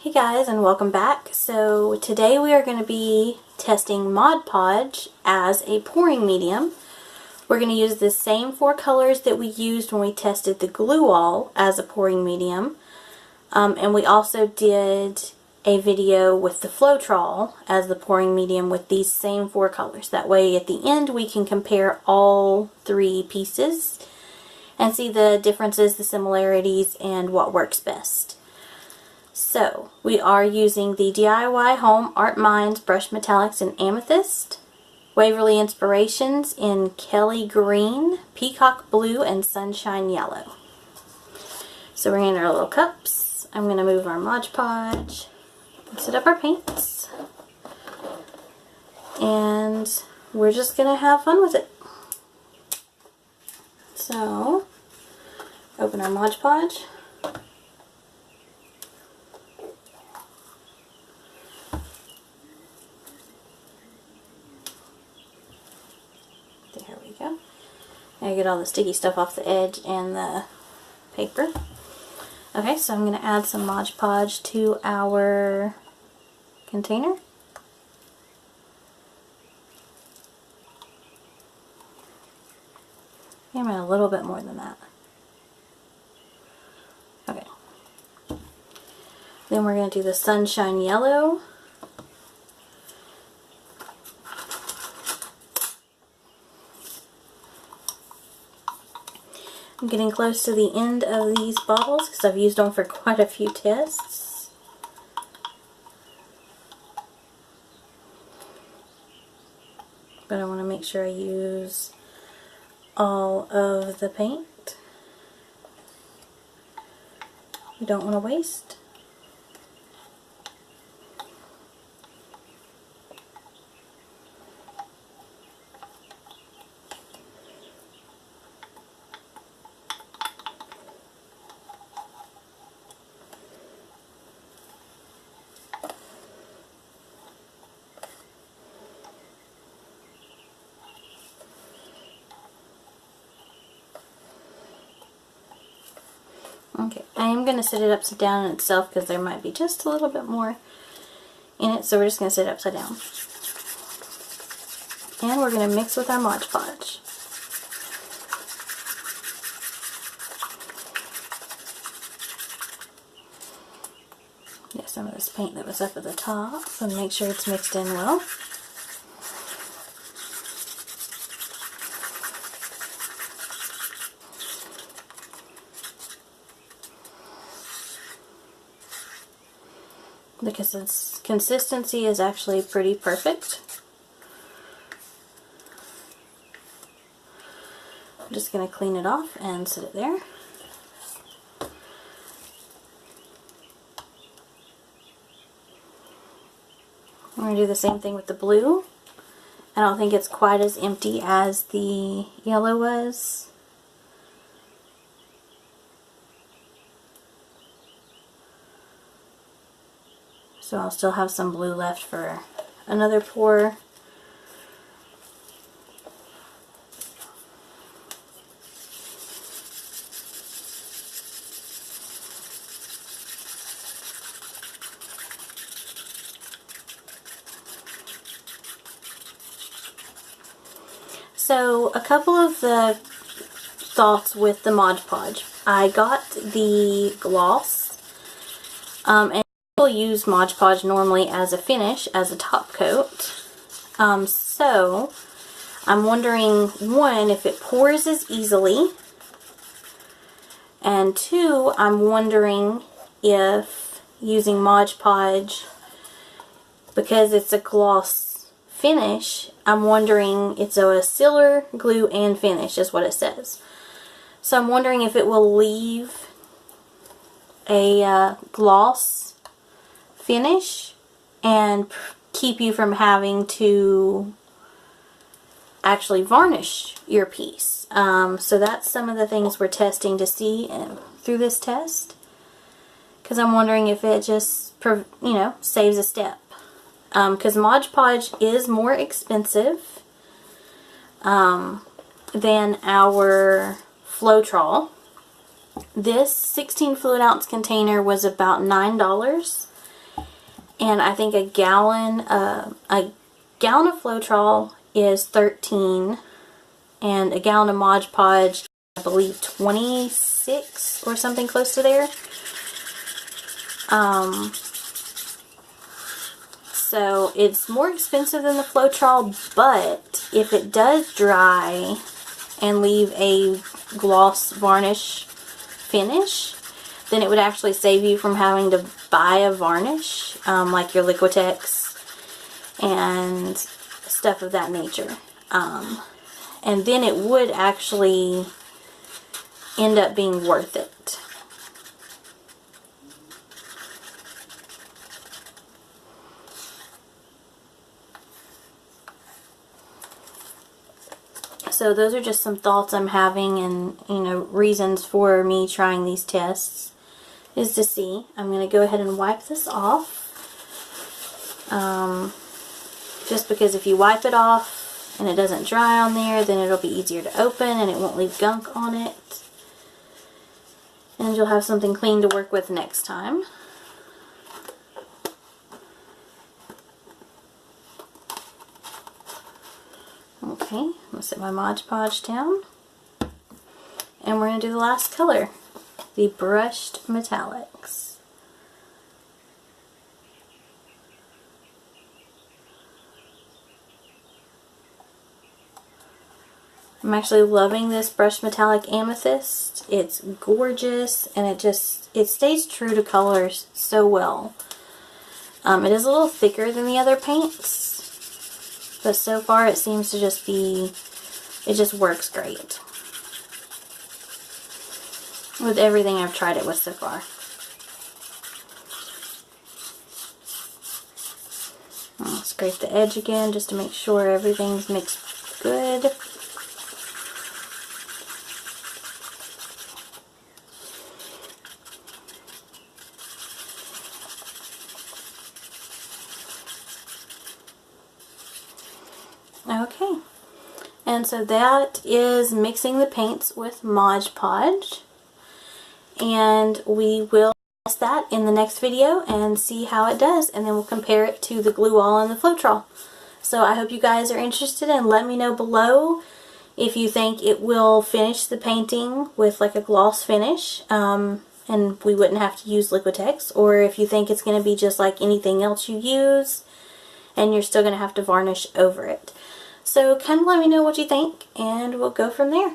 Hey guys, and welcome back. So today we are going to be testing Mod Podge as a pouring medium. We're going to use the same four colors that we used when we tested the glue all as a pouring medium. And we also did a video with the Floetrol as the pouring medium with these same four colors. That way at the end we can compare all three pieces and see the differences, the similarities, and what works best. So, we are using the DIY Home Art Minds Brush Metallics in Amethyst, Waverly Inspirations in Kelly Green, Peacock Blue, and Sunshine Yellow. So we're in our little cups. I'm going to move our Mod Podge and set up our paints. And we're just going to have fun with it. So, open our Mod Podge. There we go. Now get all the sticky stuff off the edge and the paper. Okay, so I'm going to add some Mod Podge to our container. I'm going to add a little bit more than that. Okay. Then we're going to do the Sunshine Yellow. I'm getting close to the end of these bottles because I've used them for quite a few tests. But I want to make sure I use all of the paint. We don't want to waste. Okay, I am going to set it upside down in itself because there might be just a little bit more in it, so we're just going to set it upside down. And we're going to mix with our Mod Podge. Get some of this paint that was up at the top and make sure it's mixed in well. The consistency is actually pretty perfect. I'm just going to clean it off and set it there. I'm going to do the same thing with the blue. I don't think it's quite as empty as the yellow was. So I'll still have some blue left for another pour. So a couple of the thoughts with the Mod Podge. I got the gloss and people use Mod Podge normally as a finish, as a top coat. So I'm wondering, one, if it pours as easily, and two, I'm wondering if using Mod Podge, because it's a gloss finish, I'm wondering, it's a sealer, glue, and finish is what it says. So I'm wondering if it will leave a gloss finish and keep you from having to actually varnish your piece. So that's some of the things we're testing to see through this test, because I'm wondering if it just saves a step, because Mod Podge is more expensive than our Floetrol. This 16 fluid ounce container was about $9. And I think a gallon of Floetrol is 13, and a gallon of Mod Podge, I believe 26 or something close to there. So it's more expensive than the Floetrol, but if it does dry and leave a gloss varnish finish, then it would actually save you from having to buy a varnish, like your Liquitex and stuff of that nature. And then it would actually end up being worth it. So those are just some thoughts I'm having, and reasons for me trying these tests is to see. I'm going to go ahead and wipe this off. Just because if you wipe it off and it doesn't dry on there, then it'll be easier to open and it won't leave gunk on it. And you'll have something clean to work with next time. Okay, I'm going to set my Mod Podge down. And we're going to do the last color, the brushed metallics. I'm actually loving this brushed metallic amethyst. It's gorgeous, and it stays true to colors so well. It is a little thicker than the other paints, but so far it seems to just be, it just works great with everything I've tried it with so far. I'll scrape the edge again just to make sure everything's mixed good. Okay, and so that is mixing the paints with Mod Podge, and we will test that in the next video and see how it does, and then we'll compare it to the glue all and the Floetrol. So I hope you guys are interested, and let me know below if you think it will finish the painting with like a gloss finish, and we wouldn't have to use Liquitex, or if you think it's going to be just like anything else you use and you're still going to have to varnish over it. So kind of let me know what you think, and we'll go from there.